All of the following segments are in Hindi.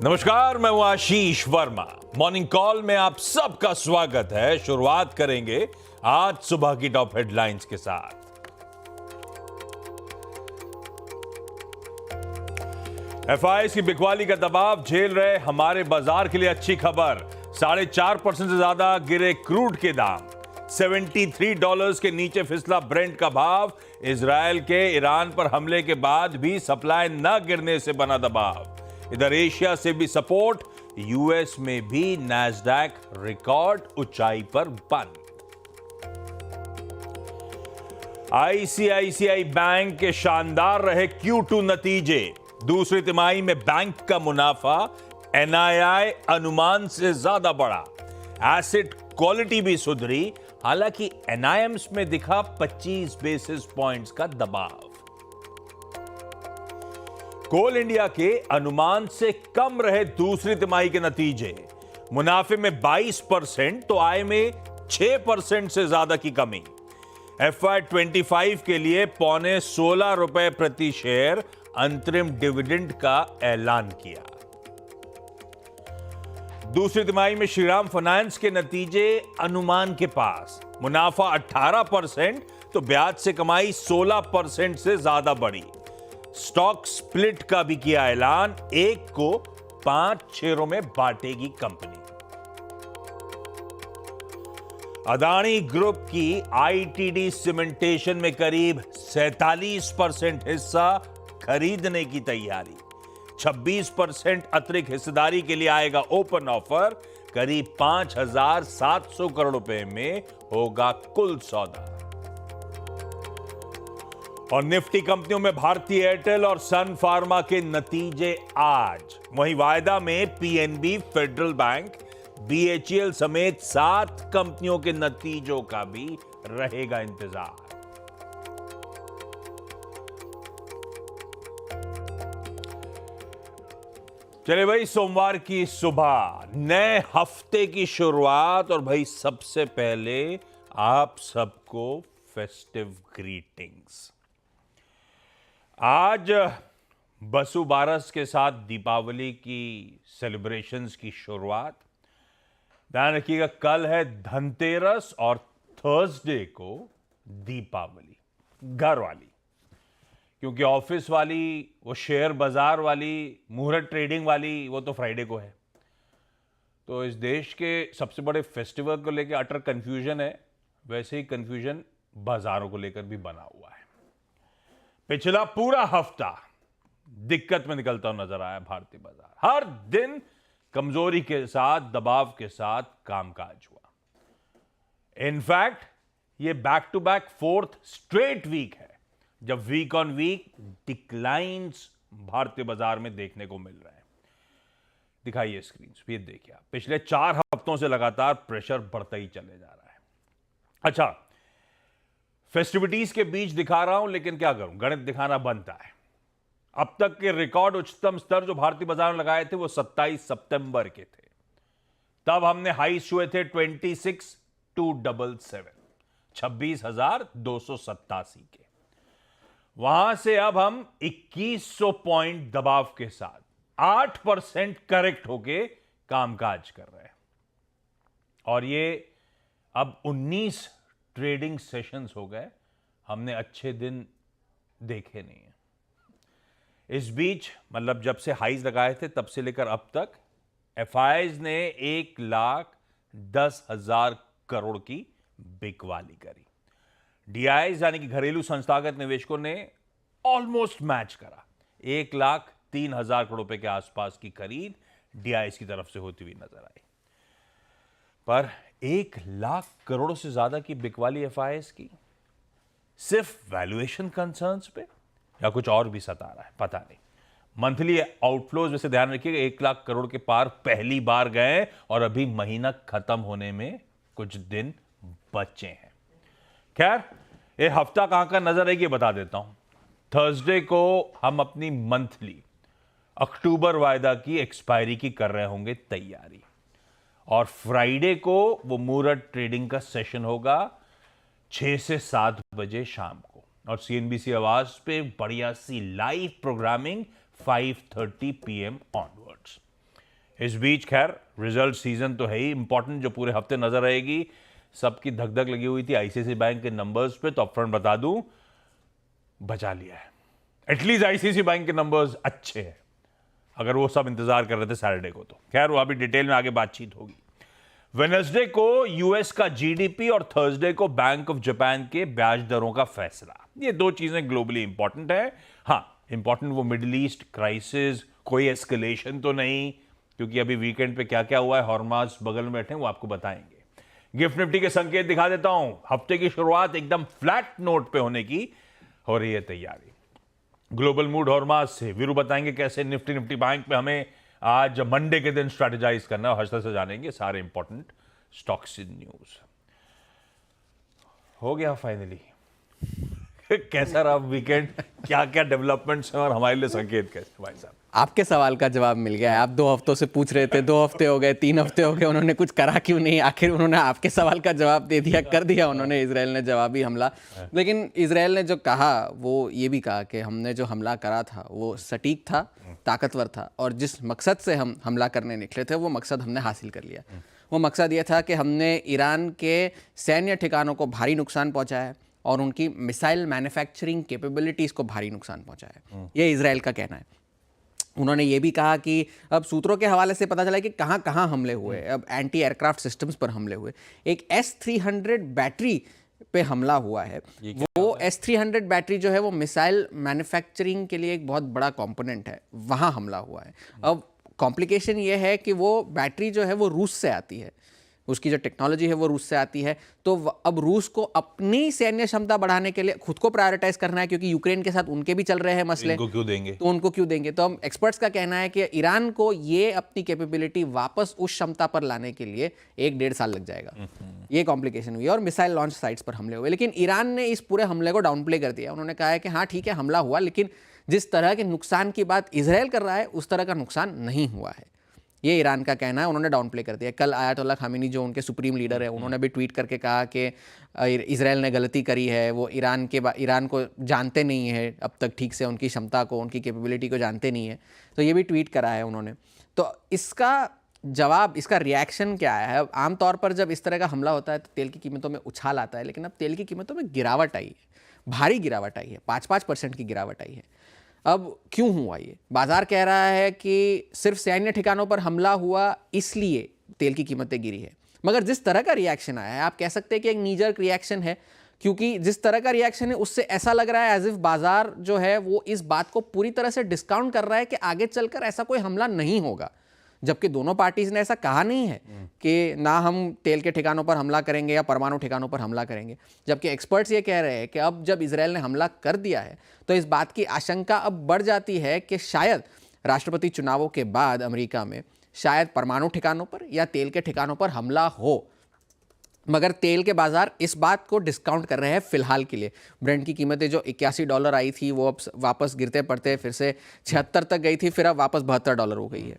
नमस्कार, मैं हूं आशीष वर्मा। मॉर्निंग कॉल में आप सबका स्वागत है। शुरुआत करेंगे आज सुबह की टॉप हेडलाइंस के साथ। एफआईएस की बिकवाली का दबाव झेल रहे हमारे बाजार के लिए अच्छी खबर। 4.5% से ज्यादा गिरे क्रूड के दाम। $73 के नीचे फिसला ब्रेंट का भाव। इजरायल के ईरान पर हमले के बाद भी सप्लाई न गिरने से बना दबाव। इधर एशिया से भी सपोर्ट। यूएस में भी नैस्डैक रिकॉर्ड ऊंचाई पर बंद। आईसीआईसीआई बैंक के शानदार रहे Q2 नतीजे। दूसरी तिमाही में बैंक का मुनाफा एनआईआई अनुमान से ज्यादा बढ़ा। एसेट क्वालिटी भी सुधरी, हालांकि एनआईएम्स में दिखा 25 बेसिस पॉइंट्स का दबाव। कोल इंडिया के अनुमान से कम रहे दूसरी तिमाही के नतीजे। मुनाफे में 22% तो आय में 6% से ज्यादा की कमी। FY25 के लिए ₹16.5 प्रति शेयर अंतरिम डिविडेंड का ऐलान किया। दूसरी तिमाही में श्रीराम फाइनेंस के नतीजे अनुमान के पास। मुनाफा 18% तो ब्याज से कमाई 16% से ज्यादा बढ़ी। स्टॉक स्प्लिट का भी किया ऐलान, एक को 5 शेयरों में बांटेगी कंपनी। अदानी ग्रुप की आईटीडी सीमेंटेशन में करीब 47% हिस्सा खरीदने की तैयारी। 26% अतिरिक्त हिस्सेदारी के लिए आएगा ओपन ऑफर। करीब 5,700 करोड़ रुपए में होगा कुल सौदा। और निफ्टी कंपनियों में भारती एयरटेल और सन फार्मा के नतीजे आज। वहीं वायदा में पीएनबी, फेडरल बैंक, बीएचईएल समेत 7 कंपनियों के नतीजों का भी रहेगा इंतजार। चले भाई, सोमवार की सुबह, नए हफ्ते की शुरुआत। और भाई सबसे पहले आप सबको फेस्टिव ग्रीटिंग्स। आज बसु बारस के साथ दीपावली की सेलिब्रेशंस की शुरुआत। ध्यान रखिएगा, कल है धनतेरस और थर्सडे को दीपावली घर वाली, क्योंकि ऑफिस वाली, वो शेयर बाजार वाली, मुहूर्त ट्रेडिंग वाली, वो तो फ्राइडे को है। तो इस देश के सबसे बड़े फेस्टिवल को लेकर अटर कंफ्यूजन है। वैसे ही कंफ्यूजन बाजारों को लेकर भी बना हुआ है। पिछला पूरा हफ्ता दिक्कत में निकलता हुआ नजर आया भारतीय बाजार। हर दिन कमजोरी के साथ, दबाव के साथ कामकाज हुआ। इनफैक्ट ये back to back 4th straight week है जब वीक ऑन वीक डिक्लाइंस भारतीय बाजार में देखने को मिल रहे हैं। दिखाइए स्क्रीन पे, देखिए आप, पिछले 4 हफ्तों से लगातार प्रेशर बढ़ता ही चले जा रहा है। अच्छा, फेस्टिविटीज के बीच दिखा रहा हूं, लेकिन क्या करूं, गणित दिखाना बनता है। अब तक के रिकॉर्ड उच्चतम स्तर जो भारतीय बाजार में लगाए थे वो 27 सितंबर के थे। तब हमने हाई छुए थे 26,277, 26,287 के। वहां से अब हम 2,100 पॉइंट दबाव के साथ 8% करेक्ट होके कामकाज कर रहे हैं। और ये अब 19 ट्रेडिंग सेशंस हो गए, हमने अच्छे दिन देखे नहीं है। इस बीच, मतलब जब से हाईज लगाए थे तब से लेकर अब तक एफआईआईज ने 1,10,000 करोड़ की बिकवाली करी। डीआईज यानी कि घरेलू संस्थागत निवेशकों ने ऑलमोस्ट मैच करा। 1,03,000 करोड़ रुपए के आसपास की खरीद डीआईज की तरफ से होती हुई नजर आई। पर 1,00,000 करोड़ से ज्यादा की बिकवाली एफआईआईज की सिर्फ वैल्यूएशन कंसर्न्स पे, या कुछ और भी सता रहा है, पता नहीं। मंथली आउटफ्लोज वैसे ध्यान रखिएगा 1,00,000 करोड़ के पार पहली बार गए, और अभी महीना खत्म होने में कुछ दिन बचे हैं। खैर, ये हफ्ता कहां का नजर आएगी बता देता हूं। थर्सडे को हम अपनी मंथली अक्टूबर वायदा की एक्सपायरी की कर रहे होंगे तैयारी, और फ्राइडे को वो मुहूर्त ट्रेडिंग का सेशन होगा 6 से 7 बजे शाम को, और सीएनबीसी आवाज पे बढ़िया सी लाइव प्रोग्रामिंग 5:30 PM ऑनवर्ड्स। इस बीच खैर रिजल्ट सीजन तो है ही इंपॉर्टेंट, जो पूरे हफ्ते नजर रहेगी। सबकी धक धक लगी हुई थी आईसीआईसीआई बैंक के नंबर्स पे, तो अपफ्रंट बता दूं बचा लिया है। एटलीस्ट आईसीआईसीआई बैंक के नंबर्स अच्छे हैं, अगर वो सब इंतजार कर रहे थे सैटरडे को तो। खैर वो अभी डिटेल में आगे बातचीत होगी। वेडनेसडे को यूएस का जीडीपी और थर्सडे को बैंक ऑफ जापान के ब्याज दरों का फैसला। ये दो चीजें ग्लोबली इंपॉर्टेंट है। हाँ, इंपॉर्टेंट वो मिडिल ईस्ट क्राइसिस, कोई एस्केलेशन तो नहीं, क्योंकि अभी वीकेंड पे क्या क्या हुआ है, हॉर्मास बगल में बैठे हैं, वो आपको बताएंगे। गिफ्ट निफ्टी के संकेत दिखा देता हूं। हफ्ते की शुरुआत एकदम फ्लैट नोट पे होने की हो रही है तैयारी। ग्लोबल मूड हॉर्मास से वीरू बताएंगे कैसे निफ्टी बैंक पे हमें आज मंडे के दिन स्ट्रेटेजाइज करना है। हर्षद से जानेंगे सारे इंपॉर्टेंट स्टॉक्स इन न्यूज। हो गया फाइनली। कैसा रहा वीकेंड, क्या क्या डेवलपमेंट्स हैं और हमारे लिए संकेत कैसे भाई साहब? आपके सवाल का जवाब मिल गया है। आप 2 हफ्तों से पूछ रहे थे, 2 हफ्ते हो गए, 3 हफ्ते हो गए, उन्होंने कुछ करा क्यों नहीं? आखिर उन्होंने आपके सवाल का जवाब दे दिया, कर दिया उन्होंने। इजराइल ने जवाबी हमला, लेकिन इजराइल ने जो कहा वो ये भी कहा कि हमने जो हमला करा था वो सटीक था, ताकतवर था, और जिस मकसद से हम हमला करने निकले थे वो मकसद हमने हासिल कर लिया। वो मकसद ये था कि हमने ईरान के सैन्य ठिकानों को भारी नुकसान पहुंचाया है और उनकी मिसाइल मैन्युफैक्चरिंग कैपेबिलिटीज़ को भारी नुकसान पहुंचाया है। ये इजराइल का कहना है। उन्होंने ये भी कहा कि अब सूत्रों के हवाले से पता चला कि कहाँ कहाँ हमले हुए। अब एंटी एयरक्राफ्ट सिस्टम्स पर हमले हुए, एक S-300 बैटरी पे हमला हुआ है। वो S-300 बैटरी जो है वो मिसाइल मैन्युफैक्चरिंग के लिए एक बहुत बड़ा कंपोनेंट है, वहाँ हमला हुआ है। अब कॉम्प्लिकेशन ये है कि वो बैटरी जो है वो रूस से आती है, उसकी जो टेक्नोलॉजी है वो रूस से आती है। तो अब रूस को अपनी सैन्य क्षमता बढ़ाने के लिए खुद को प्रायोरिटाइज करना है, क्योंकि यूक्रेन के साथ उनके भी चल रहे हैं मसले। इनको क्यों देंगे? तो उनको क्यों देंगे? तो हम एक्सपर्ट्स का कहना है कि ईरान को ये अपनी कैपेबिलिटी वापस उस क्षमता पर लाने के लिए 1-1.5 साल लग जाएगा। ये कॉम्प्लिकेशन हुई और मिसाइल लॉन्च साइट्स पर हमले हुए। लेकिन ईरान ने इस पूरे हमले को डाउन प्ले कर दिया। उन्होंने कहा है कि हाँ ठीक है, हमला हुआ, लेकिन जिस तरह के नुकसान की बात इजराइल कर रहा है उस तरह का नुकसान नहीं हुआ है। ये ईरान का कहना है, उन्होंने डाउन प्ले कर दिया। कल आयतुल्लाह खामेनी जो उनके सुप्रीम लीडर है, उन्होंने भी ट्वीट करके कहा कि इजराइल ने गलती करी है, वो ईरान को जानते नहीं है अब तक ठीक से, उनकी क्षमता को, उनकी कैपेबिलिटी को जानते नहीं है। तो ये भी ट्वीट करा है उन्होंने। तो इसका जवाब, इसका रिएक्शन क्या है? अब आमतौर पर जब इस तरह का हमला होता है तो तेल की कीमतों में उछाल आता है, लेकिन अब तेल की कीमतों में गिरावट आई है, भारी गिरावट आई है, 5-5% की गिरावट आई है। अब क्यों हुआ ये? बाजार कह रहा है कि सिर्फ सैन्य ठिकानों पर हमला हुआ इसलिए तेल की कीमतें गिरी है, मगर जिस तरह का रिएक्शन आया है, आप कह सकते हैं कि एक नीजर्क रिएक्शन है, क्योंकि जिस तरह का रिएक्शन है उससे ऐसा लग रहा है एज इफ बाजार जो है वो इस बात को पूरी तरह से डिस्काउंट कर रहा है कि आगे चलकर ऐसा कोई हमला नहीं होगा, जबकि दोनों पार्टीज ने ऐसा कहा नहीं है कि ना हम तेल के ठिकानों पर हमला करेंगे या परमाणु ठिकानों पर हमला करेंगे। जबकि एक्सपर्ट्स ये कह रहे हैं कि अब जब इजराइल ने हमला कर दिया है तो इस बात की आशंका अब बढ़ जाती है कि शायद राष्ट्रपति चुनावों के बाद अमेरिका में शायद परमाणु ठिकानों पर या तेल के ठिकानों पर हमला हो। मगर तेल के बाजार इस बात को डिस्काउंट कर रहे हैं फिलहाल के लिए। ब्रेंट की कीमतें जो $81 आई थी वो अब वापस गिरते पड़ते फिर से 76 तक गई थी, फिर अब वापस $72 हो गई है।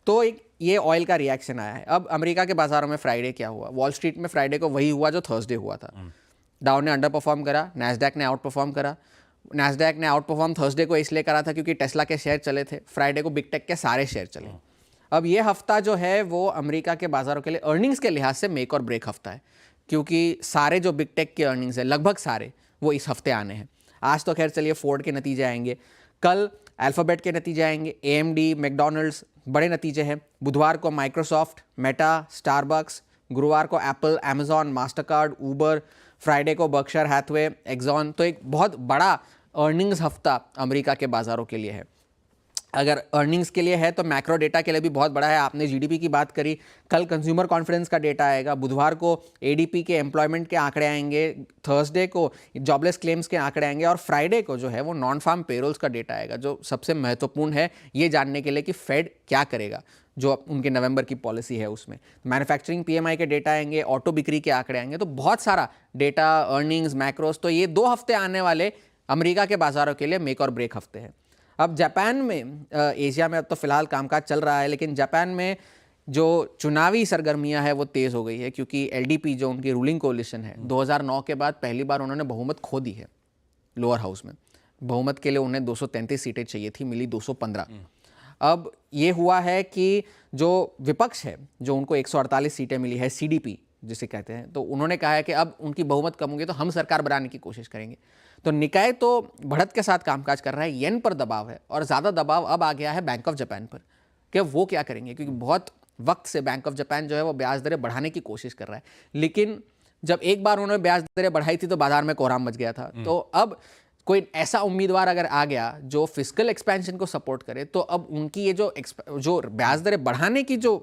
तो एक ये ऑयल का रिएक्शन आया है। अब अमेरिका के बाजारों में फ्राइडे क्या हुआ? वॉल स्ट्रीट में फ्राइडे को वही हुआ जो थर्सडे हुआ था। डाउ ने अंडर परफॉर्म करा, नैस्डैक ने आउट परफॉर्म करा। नैस्डैक ने आउट परफॉर्म थर्सडे को इसलिए करा था क्योंकि टेस्ला के शेयर चले थे, फ्राइडे को बिग टेक के सारे शेयर चले। अब ये हफ्ता जो है वो अमेरिका के बाजारों के लिए अर्निंग्स के लिहाज से मेक और ब्रेक हफ्ता है, क्योंकि सारे जो बिग टेक के अर्निंग्स है लगभग सारे वो इस हफ्ते आने हैं। आज तो खैर चलिए फोर्ड के नतीजे आएंगे, कल अल्फाबेट के नतीजे आएंगे, AMD, मैकडॉनल्ड्स, बड़े नतीजे हैं। बुधवार को माइक्रोसॉफ्ट, मेटा, स्टारबक्स, गुरुवार को Apple, Amazon, Mastercard, Uber, Friday को बर्कशायर हैथवे, एक्सॉन। तो एक बहुत बड़ा अर्निंग्स हफ्ता अमेरिका के बाजारों के लिए है। अगर अर्निंग्स के लिए है तो मैक्रो डेटा के लिए भी बहुत बड़ा है। आपने जीडीपी की बात करी, कल कंज्यूमर कॉन्फ्रेंस का डेटा आएगा, बुधवार को एडीपी के एम्प्लॉयमेंट के आंकड़े आएंगे, थर्सडे को जॉबलेस क्लेम्स के आंकड़े आएंगे और फ्राइडे को जो है वो नॉन फार्म पेरोल्स का डेटा आएगा, जो सबसे महत्वपूर्ण है ये जानने के लिए कि फेड क्या करेगा, जो उनके नवंबर की पॉलिसी है उसमें। मैन्युफैक्चरिंग PMI के डेटा आएंगे, ऑटो बिक्री के आंकड़े आएंगे। तो बहुत सारा डेटा, अर्निंग्स, मैक्रोस, तो ये 2 हफ्ते आने वाले अमेरिका के बाजारों के लिए मेक और ब्रेक हफ्ते हैं। अब जापान में, एशिया में अब तो फिलहाल कामकाज चल रहा है, लेकिन जापान में जो चुनावी सरगर्मियां है वो तेज़ हो गई है, क्योंकि LDP जो उनकी रूलिंग कोalition है 2009 के बाद पहली बार उन्होंने बहुमत खो दी है लोअर हाउस में। बहुमत के लिए उन्हें 233 सीटें चाहिए थी, मिली 215। अब ये हुआ है कि जो विपक्ष है, जो उनको 148 सीटें मिली है, सीडीपी जिसे कहते हैं, तो उन्होंने कहा है कि अब उनकी बहुमत कम होगी तो हम सरकार बनाने की कोशिश करेंगे। तो निकाय तो बढ़त के साथ कामकाज कर रहा है, येन पर दबाव है और ज़्यादा दबाव अब आ गया है बैंक ऑफ जापान पर कि वो क्या करेंगे, क्योंकि बहुत वक्त से बैंक ऑफ जापान जो है वो ब्याज दरें बढ़ाने की कोशिश कर रहा है। लेकिन जब एक बार उन्होंने ब्याज दरें बढ़ाई थी तो बाजार में कोहराम मच गया था। तो अब कोई ऐसा उम्मीदवार अगर आ गया जो फिस्कल एक्सपेंशन को सपोर्ट करे, तो अब उनकी ये जो ब्याज दरें बढ़ाने की जो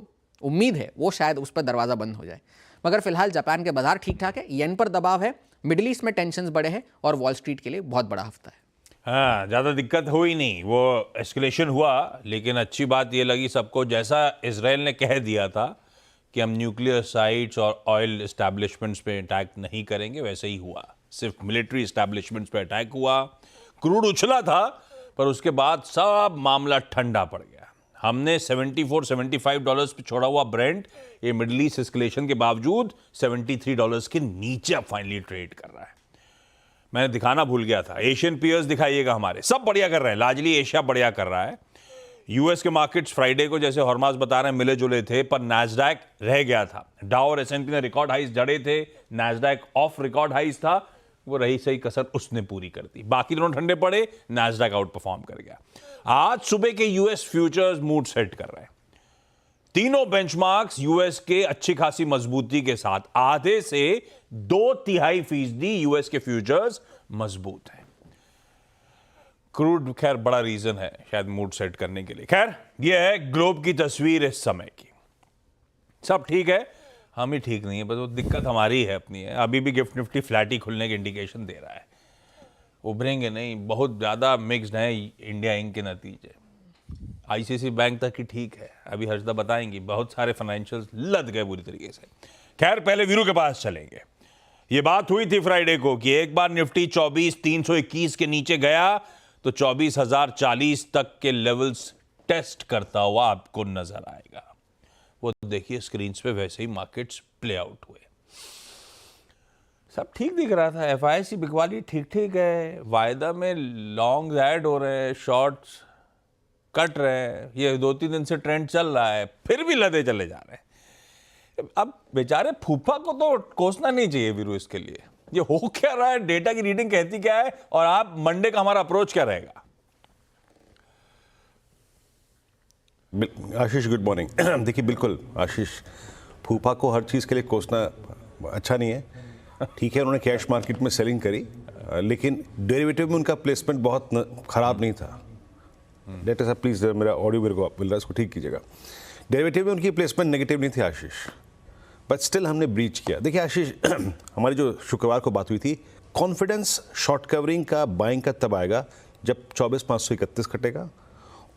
उम्मीद है वो शायद उस पर दरवाज़ा बंद हो जाए। मगर फिलहाल जापान के बाजार ठीक ठाक है, येन पर दबाव है, मिडिल ईस्ट में टेंशन्स बढ़े हैं और वॉल स्ट्रीट के लिए बहुत बड़ा हफ्ता है। हाँ, ज़्यादा दिक्कत हुई नहीं, वो एस्केलेशन हुआ, लेकिन अच्छी बात ये लगी सबको, जैसा इजराइल ने कह दिया था कि हम न्यूक्लियर साइट्स और ऑयल इस्टेब्लिशमेंट्स पे अटैक नहीं करेंगे, वैसे ही हुआ। सिर्फ मिलिट्री इस्टेब्लिशमेंट्स पे अटैक हुआ, क्रूड उछला था, पर उसके बाद सब मामला ठंडा पड़ गया। हमने $74-75 पे छोड़ा हुआ ब्रेंट, ये मिडिल ईस्ट एस्केलेशन के बावजूद $73 के नीचे फाइनली ट्रेड कर रहा है। मैंने दिखाना भूल गया था, एशियन पीयर्स दिखाइएगा हमारे, सब बढ़िया कर रहे हैं, लार्जली एशिया बढ़िया कर रहा है। यूएस के मार्केट्स फ्राइडे को जैसे हॉर्मास बता रहे हैं मिले जुले थे, पर नैस्डैक रह गया था। डाउ और एसएनपी ने रिकॉर्ड हाइस जड़े थे, नैस्डैक ऑफ रिकॉर्ड हाइस था, वो रही सही कसर उसने पूरी कर दी। बाकी दोनों ठंडे पड़े, नैस्डैक आउट परफॉर्म कर गया। आज सुबह के यूएस फ्यूचर्स मूड सेट कर रहे हैं, तीनों बेंचमार्क्स यूएस के अच्छी खासी मजबूती के साथ, आधे से 2/3% यूएस के फ्यूचर्स मजबूत हैं। क्रूड खैर बड़ा रीजन है शायद मूड सेट करने के लिए। खैर यह है ग्लोब की तस्वीर इस समय की, सब ठीक है, हम ही ठीक नहीं है, बस वो दिक्कत हमारी है, अपनी है। अभी भी गिफ्ट निफ्टी फ्लैट ही खुलने के इंडिकेशन दे रहा है, उभरेंगे नहीं, बहुत ज़्यादा मिक्स्ड है इंडिया इंक के नतीजे। आईसीआईसी बैंक तक ही ठीक है, अभी हर्षदा बताएंगी, बहुत सारे फाइनेंशियल्स लद गए बुरी तरीके से। खैर पहले वीरू के पास चलेंगे। ये बात हुई थी फ्राइडे को कि एक बार निफ्टी 24,321 के नीचे गया तो 24,040 तक के लेवल्स टेस्ट करता हुआ आपको नजर आएगा। वो देखिए स्क्रीन पे वैसे ही मार्केट्स प्ले आउट हुए, सब ठीक दिख रहा था। एफआईसी बिकवाली ठीक ठीक है, वायदा में लॉन्ग ऐड हो रहे हैं, शॉर्ट्स कट रहे हैं, ये 2-3 दिन से ट्रेंड चल रहा है, फिर भी लदे चले जा रहे हैं। अब बेचारे फूफा को तो कोसना नहीं चाहिए वीरू इसके लिए, ये हो क्या रहा है, डेटा की रीडिंग कहती क्या है, और आप मंडे का हमारा अप्रोच क्या रहेगा? आशीष गुड मॉर्निंग। देखिए बिल्कुल आशीष, फूफा को हर चीज़ के लिए कोसना अच्छा नहीं है। ठीक है उन्होंने कैश मार्केट में सेलिंग करी, लेकिन डेरिवेटिव में उनका प्लेसमेंट बहुत ख़राब नहीं था। लेट अस प्लीज़, मेरा ऑडियो मेरे को मिल रहा है, इसको ठीक कीजिएगा। डेरिवेटिव में उनकी प्लेसमेंट नेगेटिव नहीं थी आशीष, बट स्टिल हमने ब्रीच किया। देखिए आशीष, हमारी जो शुक्रवार को बात हुई थी, कॉन्फिडेंस शॉर्ट कवरिंग का बाइंग का तब आएगा जब 24,531 कटेगा,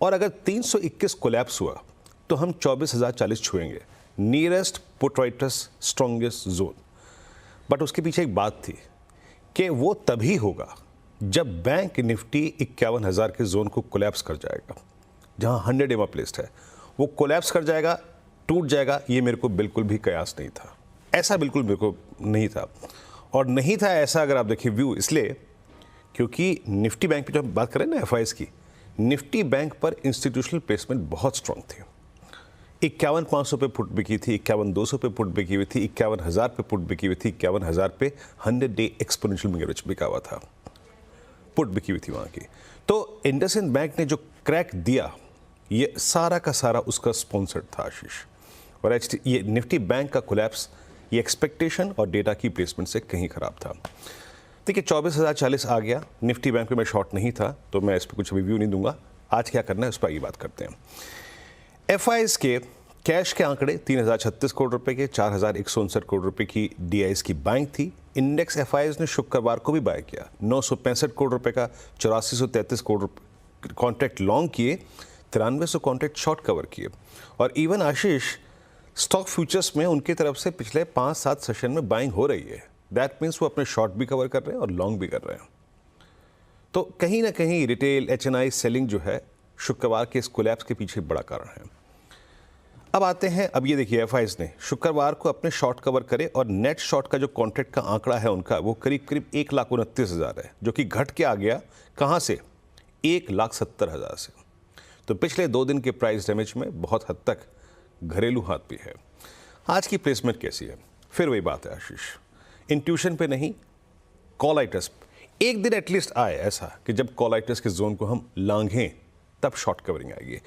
और अगर 321 कोलैप्स हुआ तो हम 24,040 छुएंगे, nearest put writers strongest zone. But उसके पीछे एक बात थी कि वो तभी होगा जब बैंक निफ्टी 51,000 के जोन को कोलैप्स कर जाएगा, जहां 100 EMA प्लेस्ड है, वो कोलैप्स कर जाएगा, टूट जाएगा। ये मेरे को बिल्कुल भी कयास नहीं था, ऐसा बिल्कुल मेरे को नहीं था, और नहीं था ऐसा अगर आप देखिए व्यू, इसलिए क्योंकि निफ्टी बैंक पे जब बात करें ना एफआईएस की, निफ्टी बैंक पर इंस्टीट्यूशनल प्लेसमेंट बहुत स्ट्रांग थी। 51,500 पे पुट बिकी थी, 51,200 पे पुट बिकी हुई थी, 51,000 पे पुट बिकी हुई थी, 51,000 पे 100 डे एक्सपोनेंशियल मूविंग एवरेज बिका हुआ था, पुट बिकी हुई थी वहाँ की। तो इंडसइंड बैंक ने जो क्रैक दिया, ये सारा का सारा उसका स्पॉन्सर्ड था आशीष। और ये निफ्टी बैंक का कोलैप्स ये एक्सपेक्टेशन और डेटा की प्लेसमेंट से कहीं ख़राब था। देखिए 24,040 आ गया, निफ्टी बैंक में शॉर्ट नहीं था, तो मैं इस पर कुछ रिव्यू नहीं दूंगा। आज क्या करना है उस पर आगे बात करते हैं। एफआईएस के कैश के आंकड़े 3,036 करोड़ रुपए के, 4,159 करोड़ रुपए की डीआईएस की बाइंग थी। इंडेक्स एफआईएस ने शुक्रवार को भी बाय किया, 965 करोड़ रुपए का, 8433 करोड़ कॉन्ट्रैक्ट लॉन्ग किए, 9300 कॉन्ट्रैक्ट शॉर्ट कवर किए। और इवन आशीष, स्टॉक फ्यूचर्स में उनकी तरफ से पिछले 5-7 सेशन में बाइंग हो रही है। दैट मीन्स वो अपने शॉर्ट भी कवर कर रहे हैं और लॉन्ग भी कर रहे हैं। तो कहीं ना कहीं रिटेल एचएनआई सेलिंग जो है शुक्रवार के इस कोलैप्स के पीछे बड़ा कारण है। अब आते हैं, अब ये देखिए एफआईएस ने शुक्रवार को अपने शॉर्ट कवर करे, और नेट शॉर्ट का जो कॉन्ट्रैक्ट का आंकड़ा है उनका, वो करीब करीब 1,29,000 है, जो कि घट के आ गया कहाँ से, 1,70,000 से। तो पिछले 2 दिन के प्राइस डैमेज में बहुत हद तक घरेलू हाथ भी है। आज की प्लेसमेंट कैसी है? फिर वही बात है आशीष, इंट्यूशन पे नहीं, कॉलाइटस। एक दिन एटलीस्ट आए ऐसा कि जब कॉलाइटस के जोन को हम लांघें तब शॉर्ट कवरिंग आएगी।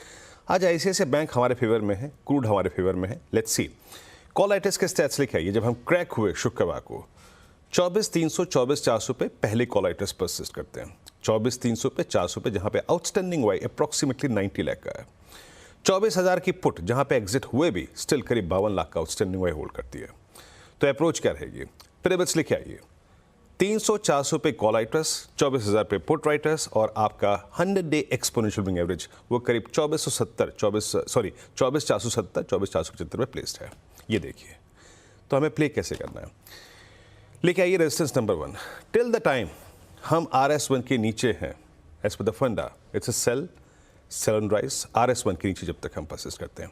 आज आईसीआईसीआई बैंक हमारे फेवर में है, क्रूड हमारे फेवर में है। लेट्स सी कॉलाइटस के स्टैट्स लेके आइए। जब हम क्रैक हुए शुक्रवार को 24,300 24,400 पे पहले कॉलाइटस परसिस्ट करते हैं। 24,300 पे 400 पे जहां पे आउटस्टैंडिंग वाई अप्रोक्सीमेटली 90 लाख का है। 24,000 की पुट जहां पे एग्जिट हुए भी स्टिल करीब 52 लाख का आउटस्टैंडिंग वाई होल्ड करती है। तो अप्रोच क्या रहेगी? पिरामिड्स लिखे आइए। 300-400 पे कॉलाइटस, 24,000 पे पुट राइटर्स और आपका 100 डे एक्सपोनेंशियल मूविंग एवरेज वो करीब 24,470 24,475 पे प्लेस्ड है। ये देखिए, तो हमें प्ले कैसे करना है? लेके आइए resistance number 1। Till the time हम RS1 के नीचे हैं, as per the funda it's a sell and rise. RS1 के नीचे जब तक हम परसिस्ट करते हैं,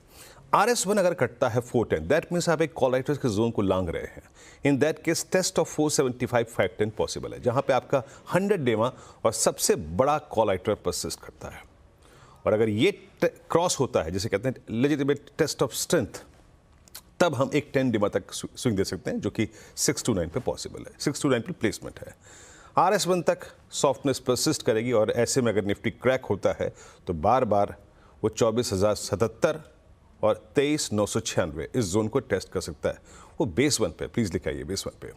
RS1 अगर कटता है 410, दैट मीन्स आप एक कॉलाइटस के जोन को लांग रहे हैं। In that case test of 475 510 possible है, जहां पे आपका 100 डेमा और सबसे बड़ा कॉलाइटर परसिस्ट करता है। और अगर ये क्रॉस होता है, जिसे कहते हैं लेजिटिमेट टेस्ट ऑफ स्ट्रेंथ, तब हम एक 10 डेमा तक स्विंग दे सकते हैं, जो कि 629 पे पॉसिबल है। 629 पे प्लेसमेंट है। RS1 तक सॉफ्टनेस परसिस्ट करेगी और ऐसे में अगर निफ्टी क्रैक होता है तो बार बार वो 24,077 और 23,996 इस जोन को टेस्ट कर सकता है। वो बेस 1 पे, प्लीज़ लिखाइए बेस 1 पे,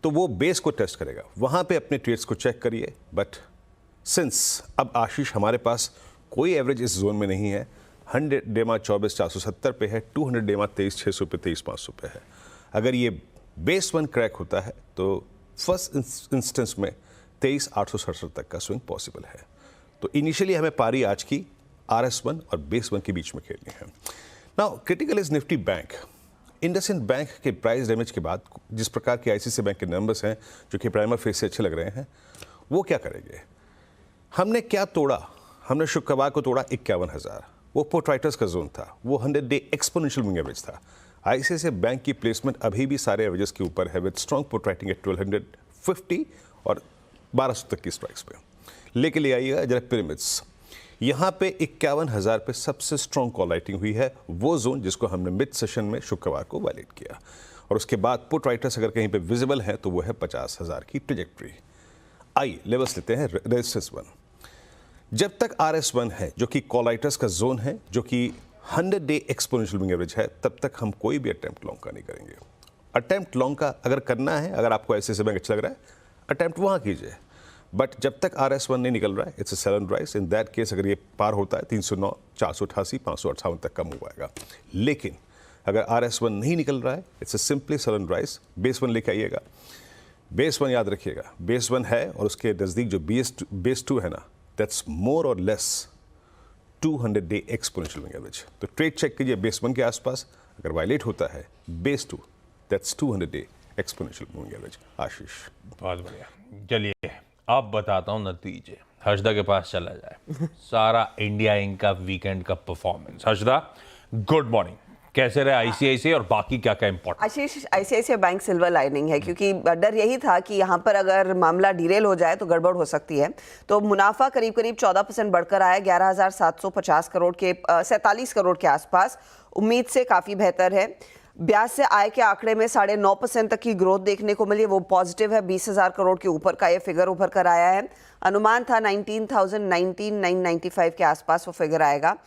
तो वो बेस को टेस्ट करेगा, वहाँ पे अपने ट्रेड्स को चेक करिए। बट सिंस अब आशीष हमारे पास कोई एवरेज इस जोन में नहीं है, 100 डेमा 24,470 पे है, 200 डेमा 23,600 पे 23,500 पे है। अगर ये बेस 1 क्रैक होता है तो फर्स्ट इंस्टेंस में 23,867 तक का स्विंग पॉसिबल है। तो इनिशियली हमें पारी आज की RS1 और बेस 1 के बीच में खेलनी है। Now critical is Nifty bank. IndusInd bank के प्राइस डैमेज के बाद जिस प्रकार के आईसीआईसीआई बैंक के नंबर्स हैं, जो कि प्राइमर फेस से अच्छे लग रहे हैं, वो क्या करेंगे? हमने क्या तोड़ा? हमने शुक्रवार को तोड़ा 51,000, वो पुट राइटर्स का जोन था, वो 100 डे एक्सपोनेंशियल मूविंग एवरेज था। आईसीआईसीआई बैंक की प्लेसमेंट अभी भी सारे एवरेजेस के ऊपर है, with strong put writing at 1250 और 1200 तक की स्ट्राइक्स पे। लेके ले आइएगा जरा पिरामिड्स। यहाँ पे 51,000 पे सबसे स्ट्रॉन्ग कॉल राइटिंग हुई है, वो जोन जिसको हमने मिड सेशन में शुक्रवार को वायलेट किया। और उसके बाद पुट राइटर्स अगर कहीं पे विजिबल है तो वो है 50,000 की ट्रेजेक्ट्री। आइए लेवल्स लेते हैं। रेजिस्टेंस 1, जब तक RS1 है जो कि कॉलाइटस का जोन है, जो कि 100 डे एक्सपोनेंशियल मूविंग एवरेज है, तब तक हम कोई भी अटेम्प्ट लॉन्ग का नहीं करेंगे। अटेम्प्ट लॉन्ग का अगर करना है, अगर आपको ऐसे बैंक अच्छा लग रहा है, अटेम्प्ट वहाँ कीजिए। बट जब तक RS1 नहीं निकल रहा है, it's a sell and rise. In that case अगर ये पार होता है 309, 488, 558 तक का मूव आएगा। लेकिन अगर RS1 नहीं निकल रहा है, it's a simply sell and rise. Base 1 लेके आइएगा। बेस 1 याद रखिएगा, बेस 1 है और उसके नज़दीक जो बेस 2 है ना, दैट्स मोर और less 200 day exponential moving average. तो ट्रेड चेक कीजिए बेस 1 के आसपास। अगर वायलेट होता है base 2, that's 200 day exponential moving average. Ashish, बहुत बढ़िया। चलिए अब बताता हूँ नतीजे। हर्षदा के पास चला जाए। सारा इंडिया इंक का वीकेंड का परफॉर्मेंस। Harshada, good morning. कैसे रहे आईसीआईसीआई और बाकी क्या क्या इंपॉर्टेंट? आशीष, आईसीआईसीआई बैंक सिल्वर लाइनिंग है, क्योंकि डर यही था कि यहाँ पर अगर मामला डिरेल हो जाए तो गड़बड़ हो सकती है। तो मुनाफा करीब करीब 14% बढ़कर आया, 11,750 करोड़ के 47 करोड़ के आसपास। उम्मीद से काफ़ी बेहतर है। ब्याज से आय के आंकड़े में 9.5% तक की ग्रोथ देखने को मिली, वो पॉजिटिव है। 20,000 करोड़ के ऊपर का ये फिगर उभर कर आया है। अनुमान था 19,995 के आसपास वो फिगर आएगा।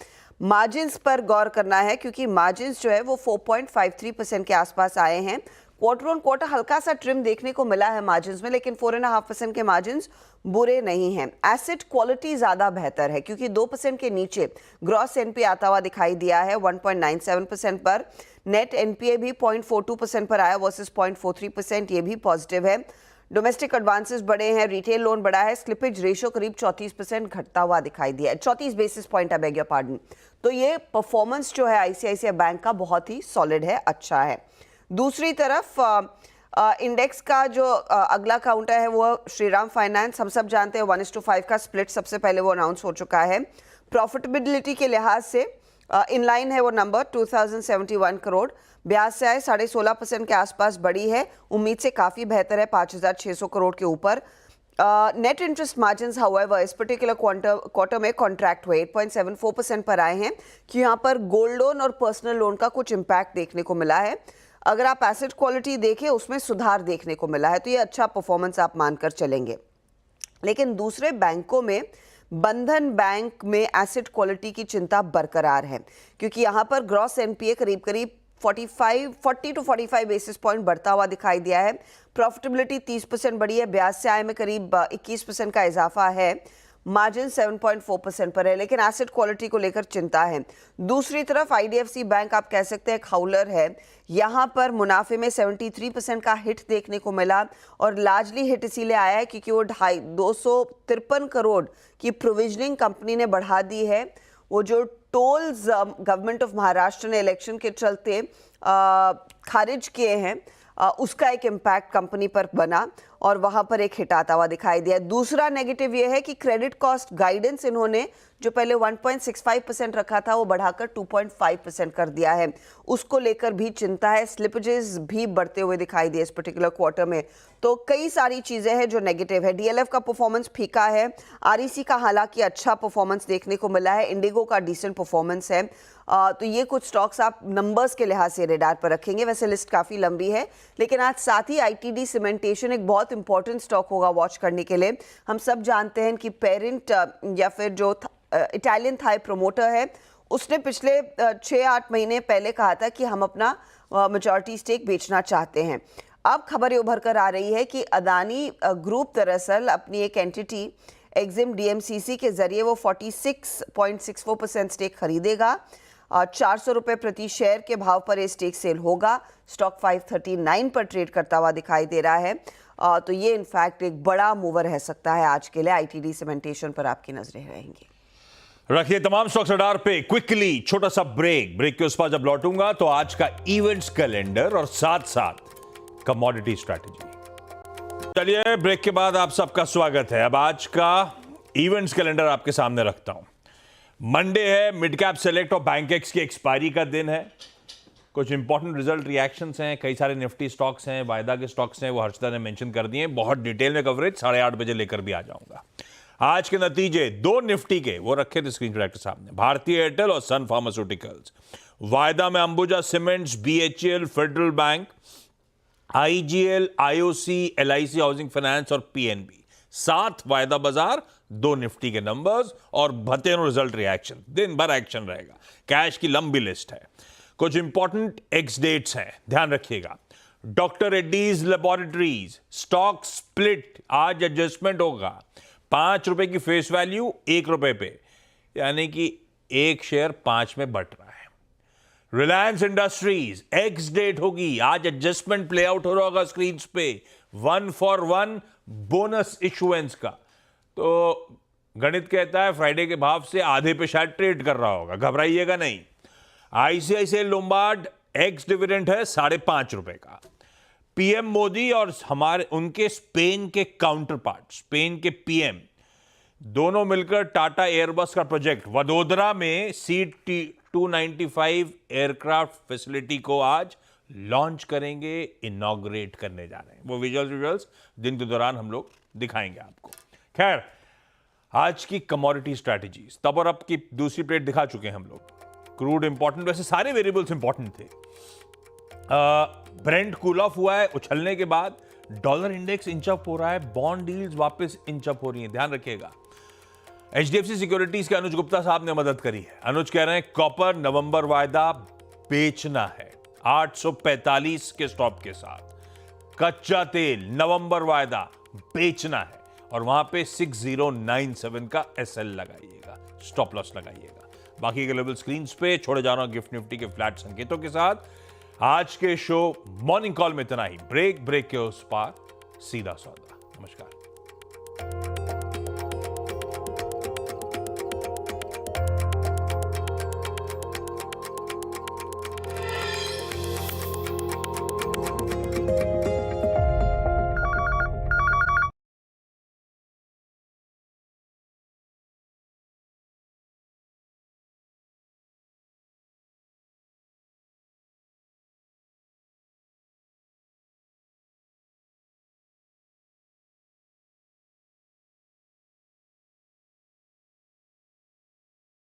मार्जिन्स पर गौर करना है, क्योंकि मार्जिन्स जो है वो 4.53% के आसपास आए हैं। क्वार्टर ऑन क्वार्टर हल्का सा ट्रिम देखने को मिला है मार्जिन्स में, लेकिन 4.5% के मार्जिन्स बुरे नहीं हैं। एसेट क्वालिटी ज़्यादा बेहतर है, क्योंकि 2% के नीचे ग्रॉस एनपीए आता हुआ दिखाई दिया है 1.97% पर। नेट एनपीए भी 0.42% पर आया वर्सेस 0.43%, ये भी पॉजिटिव है। डोमेस्टिक एडवांसेस बढ़े हैं, रिटेल लोन बढ़ा है। स्लिपेज रेशियो करीब 34% घटता हुआ दिखाई दिया है, 34 basis point, I beg your pardon. तो ये परफॉर्मेंस जो है आईसीआईसीआई बैंक का बहुत ही सॉलिड है, अच्छा है। दूसरी तरफ इंडेक्स का जो अगला काउंटर है वो श्रीराम फाइनेंस। हम सब जानते हैं 1:5 का स्प्लिट सबसे पहले वो अनाउंस हो चुका है। प्रॉफिटेबिलिटी के लिहाज से इनलाइन है वो नंबर 2,071 करोड़। ब्याज से आए 16.5% के आसपास बढ़ी है, उम्मीद से काफ़ी बेहतर है, 5,600 करोड़ के ऊपर। नेट इंटरेस्ट मार्जिन हाउएवर इस पर्टिकुलर क्वार्टर में कॉन्ट्रैक्ट हुए 8.74% पर आए हैं कि यहाँ पर गोल्ड लोन और पर्सनल लोन का कुछ इम्पैक्ट देखने को मिला है। अगर आप एसेट क्वालिटी देखें उसमें सुधार देखने को मिला है, तो ये अच्छा परफॉर्मेंस आप मानकर चलेंगे। लेकिन दूसरे बैंकों में बंधन बैंक में एसेट क्वालिटी की चिंता बरकरार है, क्योंकि यहाँ पर ग्रॉस एनपीए करीब करीब 40 टू 45 बेसिस पॉइंट बढ़ता हुआ दिखाई दिया है। प्रॉफिटेबिलिटी 30% बढ़ी है, ब्याज से आय में करीब 21% का इजाफा है। मार्जिन 7.4% पर है, लेकिन एसेट क्वालिटी को लेकर चिंता है। दूसरी तरफ आईडीएफसी बैंक आप कह सकते हैं खाउलर है, यहाँ पर मुनाफे में 73% का हिट देखने को मिला, और लार्जली हिट इसीलिए आया है क्योंकि वो 253 करोड़ की प्रोविजनिंग कंपनी ने बढ़ा दी है। वो जो टोल्स गवर्नमेंट ऑफ महाराष्ट्र ने इलेक्शन के चलते खारिज किए हैं, उसका एक इम्पैक्ट कंपनी पर बना और वहां पर एक हिट आता हुआ दिखाई दिया। दूसरा नेगेटिव ये है कि क्रेडिट कॉस्ट गाइडेंस इन्होंने जो पहले 1.65% रखा था वो बढ़ाकर 2.5% कर दिया है, उसको लेकर भी चिंता है। स्लिपेजेस भी बढ़ते हुए दिखाई दिए इस पर्टिकुलर क्वार्टर में, तो कई सारी चीजें हैं जो नेगेटिव है। डीएलएफ का परफॉर्मेंस फीका है, आरईसी का हालांकि अच्छा परफॉर्मेंस देखने को मिला है, इंडिगो का डिसेंट परफॉर्मेंस है। तो ये कुछ स्टॉक्स आप नंबर्स के लिहाज से रेडार पर रखेंगे। वैसे लिस्ट काफी लंबी है, लेकिन आज साथ ही आईटीडी सीमेंटेशन एक बहुत इंपॉर्टेंट स्टॉक होगा वॉच करने के लिए। हम सब जानते हैं कि पेरेंट या फिर जो इटालियन थाई प्रोमोटर है, उसने पिछले 6-8 महीने पहले कहा था कि हम अपना मेजॉरिटी स्टेक बेचना चाहते हैं। अब खबर ये उभर कर आ रही है कि अदानी ग्रुप दरअसल अपनी एक एंटिटी एक्जिम डीएमसीसी के जरिए वो 46.64% स्टेक खरीदेगा। 400 रुपये प्रति शेयर के भाव पर ये स्टेक सेल होगा। स्टॉक 539 पर ट्रेड करता हुआ दिखाई दे रहा है। तो ये इनफैक्ट एक बड़ा मूवर रह सकता है आज के लिए। आईटीडी सीमेंटेशन पर आपकी नजरें रहेंगी। रखिए तमाम स्टॉक्स रडार पे। क्विकली छोटा सा ब्रेक के उस पर जब लौटूंगा तो आज का इवेंट्स कैलेंडर और साथ साथ कमोडिटी स्ट्रैटेजी। चलिए ब्रेक के बाद आप सबका स्वागत है। अब आज का इवेंट्स कैलेंडर आपके सामने रखता हूं। मंडे है, मिड कैप सेलेक्ट और बैंकेक्स की एक्सपायरी का दिन है। कुछ इंपॉर्टेंट रिजल्ट रिएक्शंस हैं, कई सारे निफ्टी स्टॉक्स हैं, वायदा के स्टॉक्स हैं, वो हर्षदा ने मेंशन कर दिए। बहुत डिटेल में कवरेज 8:30 बजे लेकर भी आ जाऊंगा। आज के नतीजे 2 निफ्टी के वो रखे थे स्क्रीन के सामने, भारतीय एयरटेल और सन फार्मास्यूटिकल्स। वायदा में Ambuja cements, BHEL, federal bank, IGL, IOC, LIC housing finance और पीएनबी। 7 वायदा बाजार, 2 निफ्टी के नंबर्स और भतेनो रिजल्ट रिएक्शन। दिन भर एक्शन रहेगा। कैश की लंबी लिस्ट है। कुछ इंपॉर्टेंट एक्स डेट्स हैं, ध्यान रखिएगा। Doctor Reddy's laboratories stock split, आज एडजस्टमेंट होगा। 5 रुपए की फेस वैल्यू 1 रुपए पे, यानी कि एक शेयर 5 में बट रहा है। रिलायंस इंडस्ट्रीज एक्स डेट होगी, आज एडजस्टमेंट प्ले आउट हो रहा होगा स्क्रीन पे। 1 for 1 बोनस इशुएंस का, तो गणित कहता है फ्राइडे के भाव से आधे पे शायद ट्रेड कर रहा होगा, घबराइएगा नहीं। आईसीआईसीआई लोम्बार्ड एक्स डिविडेंड है 5.5 रुपए का। पीएम मोदी और उनके स्पेन के काउंटर पार्ट, स्पेन के पीएम, दोनों मिलकर टाटा एयरबस का प्रोजेक्ट वडोदरा में C295 एयरक्राफ्ट फैसिलिटी को आज लॉन्च करेंगे, इनॉग्रेट करने जा रहे हैं। वो विजुअल्स दिन के दौरान हम लोग दिखाएंगे आपको। खैर, आज की कमोडिटी स्ट्रैटेजीज, तब और अब की दूसरी प्लेट दिखा चुके हैं हम लोग। क्रूड इंपॉर्टेंट, वैसे सारे वेरिएबल्स इंपॉर्टेंट थे। ब्रेंट कूल ऑफ हुआ है उछलने के बाद, डॉलर इंडेक्स इंच अप हो रहा है, बॉन्ड डील्स वापस इंच अप हो रही हैं, ध्यान रखिएगा। एचडीएफसी सिक्योरिटीज के अनुज गुप्ता साहब ने मदद करी है। अनुज कह रहे हैं कॉपर नवंबर वायदा बेचना है 845 के स्टॉप के साथ। कच्चा तेल नवंबर वायदा बेचना है और वहां पे 6097 का एसएल लगाइएगा, स्टॉप लॉस लगाइएगा। बाकी के लेवल स्क्रीन पे छोड़े जा रहा हूं गिफ्ट निफ्टी के फ्लैट संकेतों के साथ। आज के शो मॉर्निंग कॉल में इतना ही। ब्रेक के उस पार सीधा सौदा। नमस्कार।